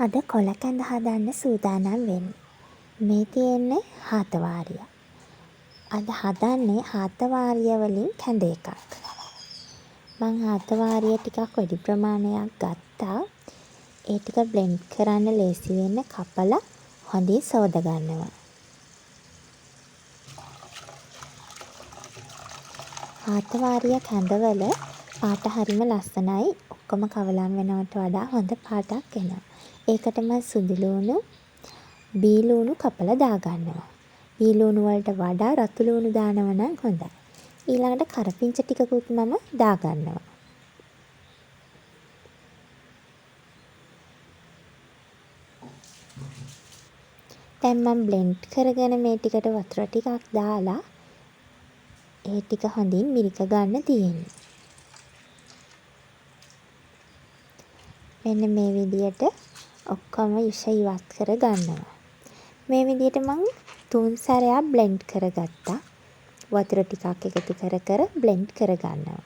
අද කොළ කැඳ හදන්න සූදානම් වෙන්නේ. මේ තියෙන්නේ හාතවාරිය. අද හදන්නේ හාතවාරිය වලින් කැඳ එකක්. මං හාතවාරිය ටිකක් වැඩි ප්‍රමාණයක් ගත්තා. ඒ ටික බ්ලෙන්ඩ් කරන්න ලේසි වෙන්න කපලා හොඳින් සෝද ගන්නවා. හාතවාරිය කැඳවල පාට හරිම ලස්සනයි. ඔක්කොම කවලම් වෙනවට වඩා හොඳ පාටක් එනවා. ඒකට මම සුදු ලූණු, බී ලූණු කපලා දාගන්නවා. බී ලූණු වලට වඩා රතු ලූණු දානවා නම් හොඳයි. ඊළඟට කරපිංච ටිකකුත් මම දාගන්නවා. දැන් මම බ්ලෙන්ඩ් කරගෙන මේ ටිකට වතුර ටිකක් දාලා ඒ ටික හොඳින් මිරික ගන්න තියෙන්නේ. මෙන්න මේ විදියට ඔක්කොම යුෂ ඉවත් කර ගන්නවා. මේ විදියට මම 3 සැරයක් බ්ලෙන්ඩ් කරගත්තා. වතුර ටිකක් එකතු කර කර බ්ලෙන්ඩ් කර ගන්නවා.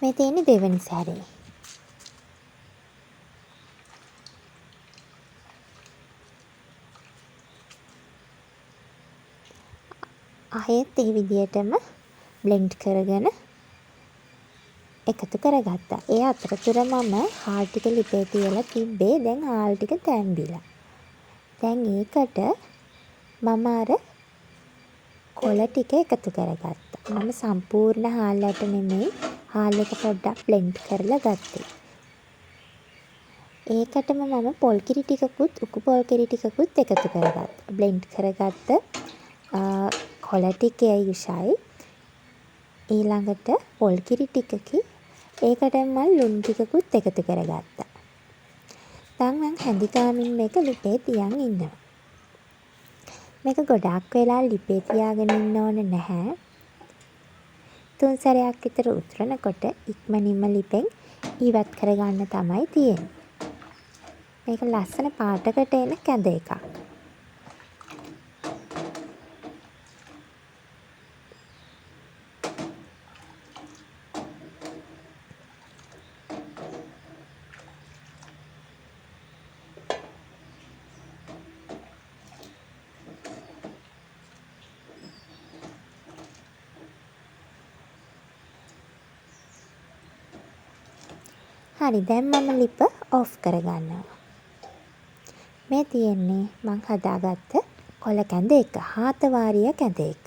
මේ තියෙන්නේ දෙවෙනි සැරේ. ආයෙත් ඒ විදියටම බ්ලෙන්ඩ් කරගෙන එකතු කරගත්තා. ඒ අතරතුර මම හාල් ටික ලිපේ තියලා තිබ්බේ. දැන් හාල් ටික තැම්බිලා. දැන් ඒකට මම අර කොළ ටික එකතු කරගත්තා. මම සම්පූර්ණ හාල් ඇට නෙමෙයි හාල් එක පොඩ්ඩක් බ්ලෙන්ඩ් කරලා ගත්තේ. ඒකටම මම පොල් කිරි ටිකකුත් උකු පොල් කිරි ටිකකුත් එකතු කරගත්තා. බ්ලෙන්ඩ් කරගත්ත කොළ ටිකේ යුෂයි ඊළඟට පොල් කිරි ටිකකි ඒකට මම ලුණු ටිකකුත් එකතු කරගත්තා. දැන් මම හැඳි ගාමින් මේක ලිපේ තියන් ඉන්නවා. මේක ගොඩාක් වෙලා ලිපේ තියාගෙන ඉන්න ඕන නැහැ. 3 සැරයක් විතර උතුරනකොට ඉක්මනින්ම ලිපෙන් ඉවත් කරගන්න තමයි තියෙන්නේ. මේක ලස්සන පාටකට එන කැඳ එකක්. හරි දැන් මම ලිප ඔෆ් කරගන්නවා. මේ තියෙන්නේ මං හදාගත්ත කොළ කැඳ එක. හාතවාරිය කැඳ එක.